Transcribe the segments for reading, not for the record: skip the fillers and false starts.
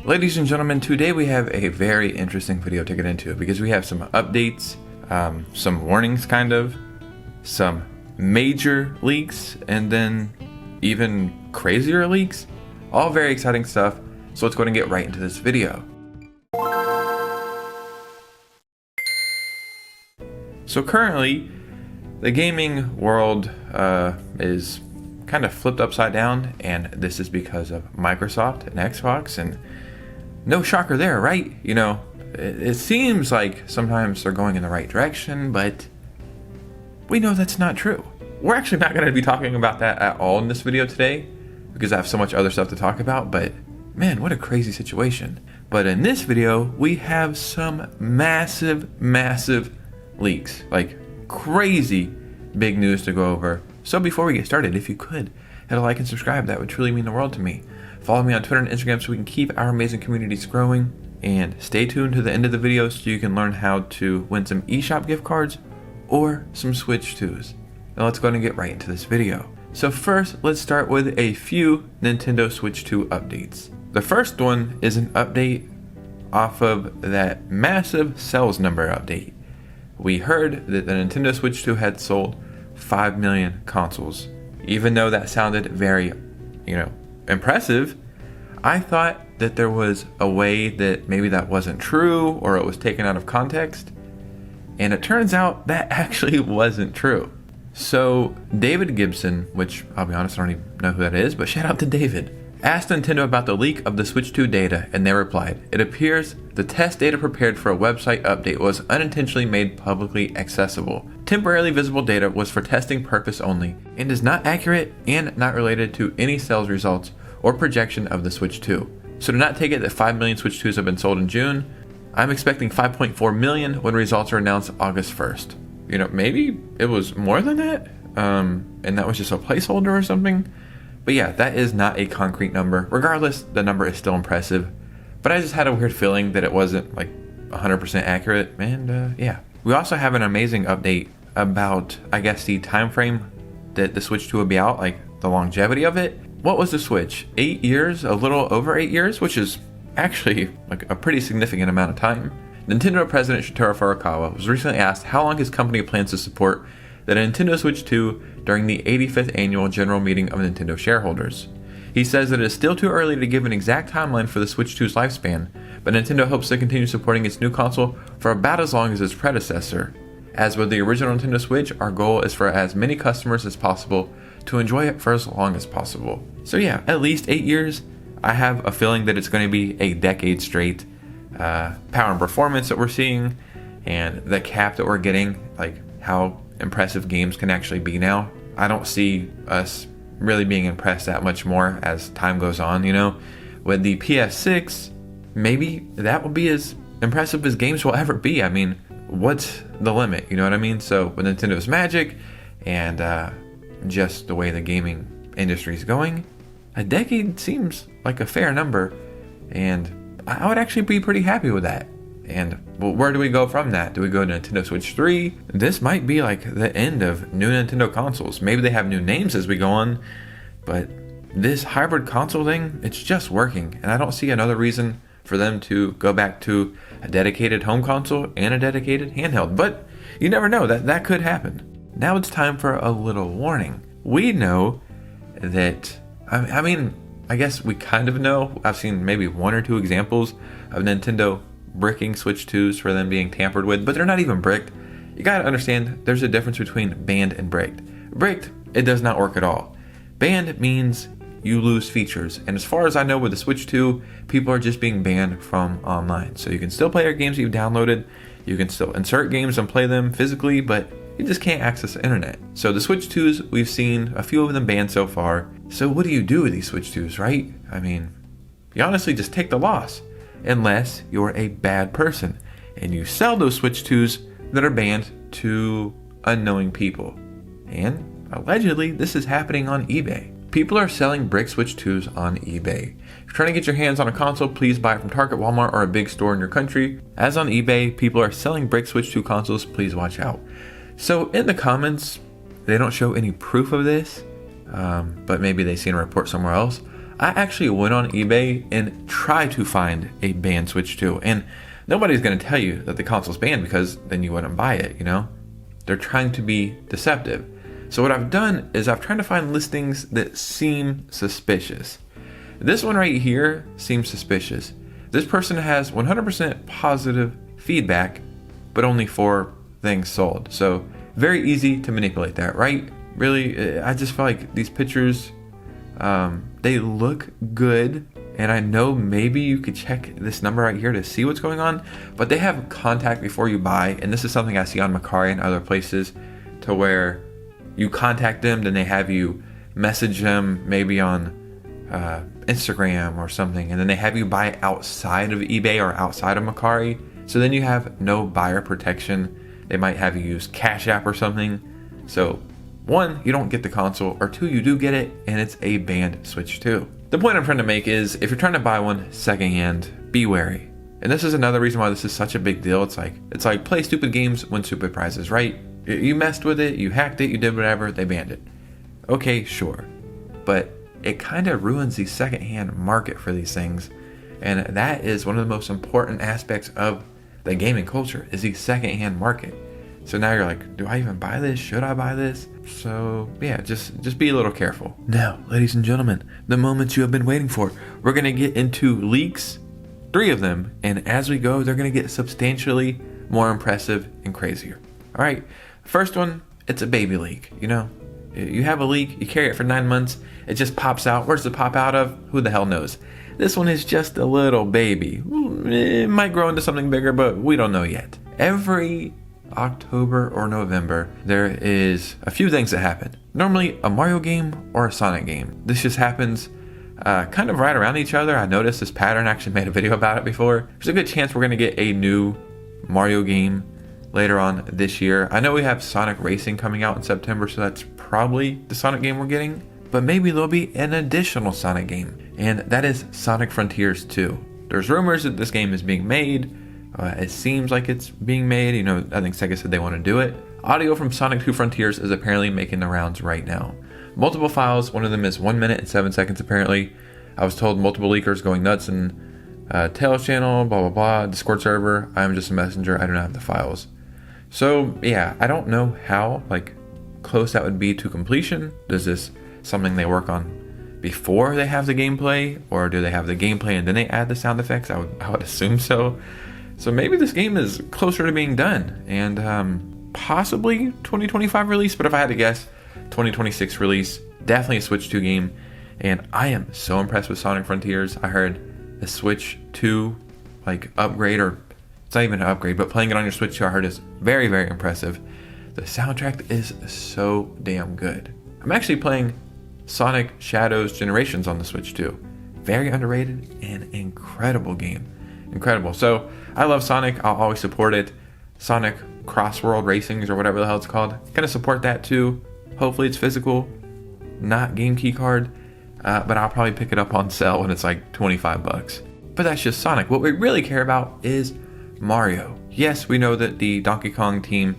Ladies and gentlemen, today we have a very interesting video to get into because we have some updates, some warnings kind of, some major leaks, and then even crazier leaks. All very exciting stuff, so let's go ahead and get right into this video. So currently, the gaming world is kind of flipped upside down, and this is because of Microsoft and Xbox, and no shocker there, right? You know, it seems like sometimes they're going in the right direction, but we know that's not true. We're actually not going to be talking about that at all in this video today because I have so much other stuff to talk about, but man, what a crazy situation. But in this video, we have some massive leaks, like crazy big news to go over. So before we get started, if you could, hit a like and subscribe, that would truly mean the world to me. Follow me on Twitter and Instagram so we can keep our amazing communities growing. And stay tuned to the end of the video so you can learn how to win some eShop gift cards or some Switch 2s. Now let's go ahead and get right into this video. So first, let's start with a few Nintendo Switch 2 updates. The first one is an update off of that massive sales number update. We heard that the Nintendo Switch 2 had sold 5 million consoles. Even though that sounded very, impressive, I thought that there was a way that maybe that wasn't true or it was taken out of context. And it turns out that actually wasn't true. So David Gibson, which I'll be honest, I don't even know who that is, but shout out to David, asked Nintendo about the leak of the Switch 2 data, and they replied, "It appears the test data prepared for a website update was unintentionally made publicly accessible. Temporarily visible data was for testing purpose only and is not accurate and not related to any sales results or projection of the Switch 2. So do not take it that 5 million Switch 2s have been sold in June. I'm expecting 5.4 million when results are announced August 1st. Maybe it was more than that, and that was just a placeholder or something. But yeah, that is not a concrete number. Regardless, the number is still impressive. But I just had a weird feeling that it wasn't like 100% accurate, and yeah. We also have an amazing update about, I guess, the time frame that the Switch 2 will be out, like the longevity of it. What was the Switch? 8 years, a little over 8 years, which is actually like a pretty significant amount of time. Nintendo President Shigeru Furukawa was recently asked how long his company plans to support the Nintendo Switch 2 during the 85th annual general meeting of Nintendo shareholders. He says that it is still too early to give an exact timeline for the Switch 2's lifespan, but Nintendo hopes to continue supporting its new console for about as long as its predecessor. As with the original Nintendo Switch, our goal is for as many customers as possible to enjoy it for as long as possible. So yeah, at least 8 years. I have a feeling that it's going to be a decade straight. Power and performance that we're seeing, and the cap that we're getting, like how impressive games can actually be now. I don't see us really being impressed that much more as time goes on, With the PS6, maybe that will be as impressive as games will ever be. I mean, what's the limit? You know what I mean? So with Nintendo's magic and just the way the gaming industry is going, a decade seems like a fair number, and I would actually be pretty happy with that. And where do we go from that? Do we go to Nintendo Switch 3? This might be like the end of new Nintendo consoles. Maybe they have new names as we go on, but this hybrid console thing, it's just working. And I don't see another reason for them to go back to a dedicated home console and a dedicated handheld. But you never know, that could happen. Now it's time for a little warning. We know that, I guess we kind of know. I've seen maybe 1 or 2 examples of Nintendo bricking Switch 2s for them being tampered with, but they're not even bricked. You gotta understand, there's a difference between banned and bricked. Bricked, it does not work at all. Banned means you lose features, and as far as I know with the Switch 2, people are just being banned from online. So you can still play your games you've downloaded, you can still insert games and play them physically, but you just can't access the internet. So the Switch 2s, we've seen a few of them banned so far. So what do you do with these Switch 2s, right? You honestly just take the loss, unless you're a bad person and you sell those Switch 2s that are banned to unknowing people. And allegedly, this is happening on eBay. People are selling brick Switch 2s on eBay. If you're trying to get your hands on a console, please buy it from Target, Walmart, or a big store in your country. As on eBay, people are selling brick Switch 2 consoles, please watch out. So in the comments, they don't show any proof of this, but maybe they seen a report somewhere else. I actually went on eBay and tried to find a banned Switch 2, and nobody's going to tell you that the console's banned because then you wouldn't buy it, you know? They're trying to be deceptive. So what I've done is I've tried to find listings that seem suspicious. This one right here seems suspicious. This person has 100% positive feedback, but only 4 things sold. So very easy to manipulate that, right? Really, I just feel like these pictures, they look good. And I know maybe you could check this number right here to see what's going on, but they have contact before you buy. And this is something I see on Mercari and other places, to where you contact them, then they have you message them maybe on Instagram or something, and then they have you buy outside of eBay or outside of Mercari. So then you have no buyer protection. They might have you use Cash App or something. So 1, you don't get the console, or 2, you do get it and it's a banned Switch 2. The point I'm trying to make is, if you're trying to buy one secondhand, be wary. And this is another reason why this is such a big deal. It's like play stupid games, win stupid prizes, right? You messed with it, you hacked it, you did whatever, they banned it. Okay, sure. But it kind of ruins the secondhand market for these things. And that is one of the most important aspects of the gaming culture, is the secondhand market. So now you're like, do I even buy this? Should I buy this? So yeah, just be a little careful. Now, ladies and gentlemen, the moment you have been waiting for. We're going to get into leaks, 3 of them. And as we go, they're going to get substantially more impressive and crazier. All right, first one, it's a baby leak. You know, you have a leak, you carry it for 9 months, it just pops out. Where does it pop out of? Who the hell knows? This one is just a little baby. It might grow into something bigger, but we don't know yet. Every October or November, there is a few things that happen. Normally a Mario game or a Sonic game. This just happens kind of right around each other. I noticed this pattern, actually made a video about it before. There's a good chance we're going to get a new Mario game later on this year. I know we have Sonic Racing coming out in September, so that's probably the Sonic game we're getting. But maybe there'll be an additional Sonic game, and that is Sonic Frontiers 2. There's rumors that this game is being made. It seems like it's being made. You know, I think Sega said they want to do it. Audio from Sonic 2 Frontiers is apparently making the rounds right now. Multiple files. One of them is 1 minute and 7 seconds apparently. I was told multiple leakers going nuts in Tails channel, blah, blah, blah, Discord server. I'm just a messenger. I do not have the files. So yeah, I don't know how close that would be to completion. Is this something they work on before they have the gameplay, or do they have the gameplay and then they add the sound effects? I would assume so. So maybe this game is closer to being done, and possibly 2025 release, but if I had to guess, 2026 release. Definitely a Switch 2 game, and I am so impressed with Sonic Frontiers. I heard the Switch 2 upgrade, or it's not even an upgrade, but playing it on your Switch 2 I heard is very, very impressive. The soundtrack is so damn good. I'm actually playing Sonic Shadows Generations on the Switch 2. Very underrated and incredible game. Incredible. So I love Sonic. I'll always support it. Sonic Cross World Racings, or whatever the hell it's called, gonna support that too. Hopefully it's physical, not game key card, but I'll probably pick it up on sale when it's like $25. But that's just Sonic. What we really care about is Mario. Yes, we know that the Donkey Kong team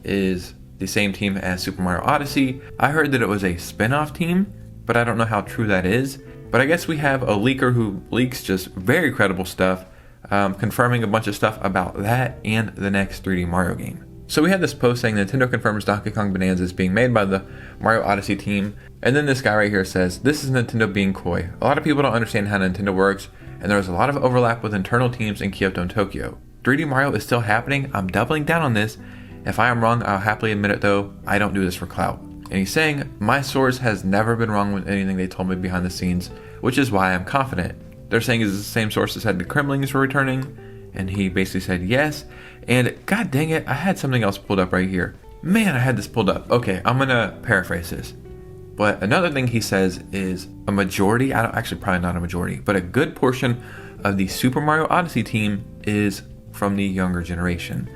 is the same team as Super Mario Odyssey. I heard that it was a spin-off team, but I don't know how true that is. But I guess we have a leaker who leaks just very credible stuff, confirming a bunch of stuff about that and the next 3D Mario game. So we had this post saying Nintendo confirms Donkey Kong Bonanza is being made by the Mario Odyssey team. And then this guy right here says, this is Nintendo being coy. A lot of people don't understand how Nintendo works, and there's a lot of overlap with internal teams in Kyoto and Tokyo. 3D Mario is still happening. I'm doubling down on this. If I am wrong, I'll happily admit it though. I don't do this for clout. And he's saying, my source has never been wrong with anything they told me behind the scenes, which is why I'm confident. They're saying is the same source that said the Kremlings were returning, and he basically said yes. And god dang it, I had something else pulled up right here. Man, I had this pulled up. Okay, I'm gonna paraphrase this. But another thing he says is a majority, actually probably not a majority, but a good portion of the Super Mario Odyssey team is from the younger generation.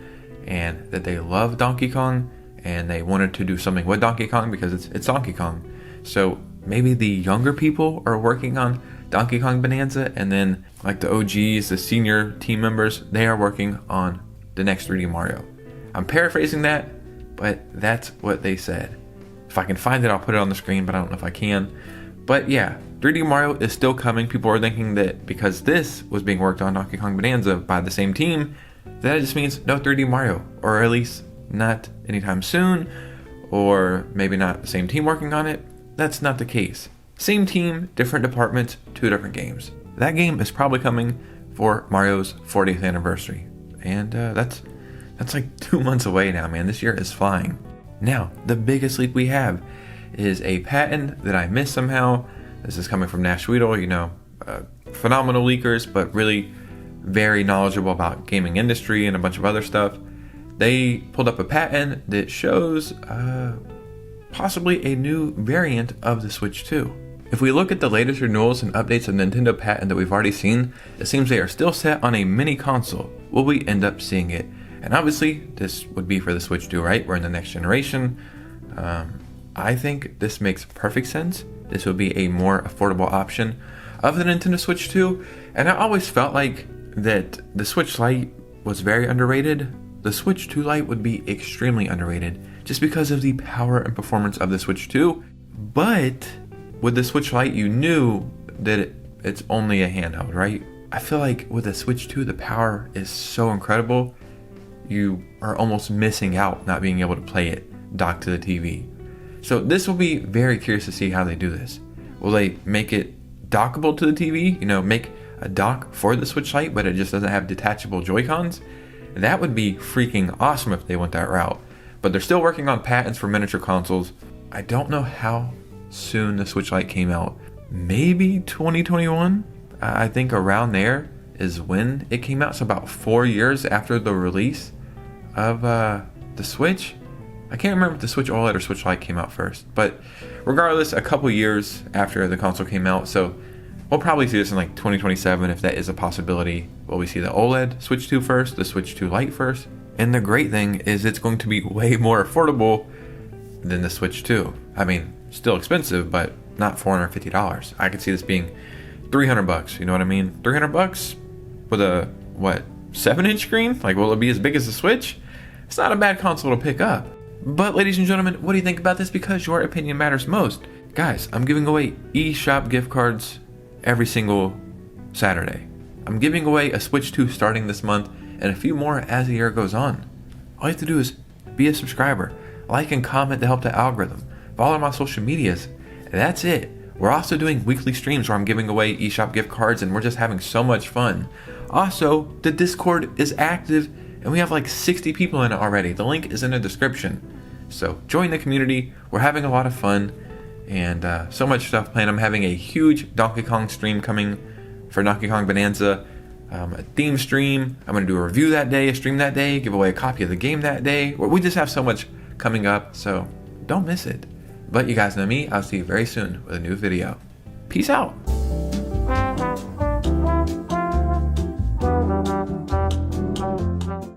And that they love Donkey Kong, and they wanted to do something with Donkey Kong because it's Donkey Kong. So maybe the younger people are working on Donkey Kong Bonanza, and then like the OGs, the senior team members, they are working on the next 3D Mario. I'm paraphrasing that, but that's what they said. If I can find it, I'll put it on the screen, but I don't know if I can. But yeah, 3D Mario is still coming. People are thinking that because this was being worked on, Donkey Kong Bonanza, by the same team, that just means no 3D Mario, or at least not anytime soon, or maybe not the same team working on it. That's not the case. Same team, different departments, 2 different games. That game is probably coming for Mario's 40th anniversary. And that's like 2 months away now, man. This year is flying. Now, the biggest leak we have is a patent that I missed somehow. This is coming from Nash Weedle, phenomenal leakers, but really very knowledgeable about gaming industry and a bunch of other stuff. They pulled up a patent that shows possibly a new variant of the Switch 2. If we look at the latest renewals and updates of Nintendo patent that we've already seen, it seems they are still set on a mini console. Will we end up seeing it? And obviously, this would be for the Switch 2, right? We're in the next generation. I think this makes perfect sense. This would be a more affordable option of the Nintendo Switch 2. And I always felt like that the Switch Lite was very underrated. The Switch 2 Lite would be extremely underrated just because of the power and performance of the Switch 2. But with the Switch Lite, you knew that it's only a handheld, right? I feel like with the Switch 2, the power is so incredible. You are almost missing out not being able to play it docked to the TV. So this will be very curious to see how they do this. Will they make it dockable to the TV? Make a dock for the Switch Lite, but it just doesn't have detachable Joy-Cons? That would be freaking awesome if they went that route. But they're still working on patents for miniature consoles. I don't know how soon the Switch Lite came out. Maybe 2021? I think around there is when it came out. So about 4 years after the release of the Switch. I can't remember if the Switch OLED or Switch Lite came out first. But regardless, a couple years after the console came out. So we'll probably see this in like 2027 if that is a possibility. Will we see the OLED Switch 2 first, the Switch 2 Lite first? And the great thing is it's going to be way more affordable than the Switch 2. I mean, still expensive, but not $450. I could see this being $300. You know what I mean? $300 with a 7-inch screen? Like, will it be as big as the Switch? It's not a bad console to pick up. But ladies and gentlemen, what do you think about this? Because your opinion matters most. Guys, I'm giving away eShop gift cards every single Saturday. I'm giving away a Switch 2 starting this month and a few more as the year goes on. All you have to do is be a subscriber, like and comment to help the algorithm, follow my social medias, and that's it. We're also doing weekly streams where I'm giving away eShop gift cards and we're just having so much fun. Also, the Discord is active and we have like 60 people in it already. The link is in the description. So join the community. We're having a lot of fun and so much stuff planned. I'm having a huge Donkey Kong stream coming for Donkey Kong Bonanza. A theme stream. I'm going to do a review that day, a stream that day, give away a copy of the game that day. We just have so much coming up, so don't miss it. But you guys know me. I'll see you very soon with a new video. Peace out.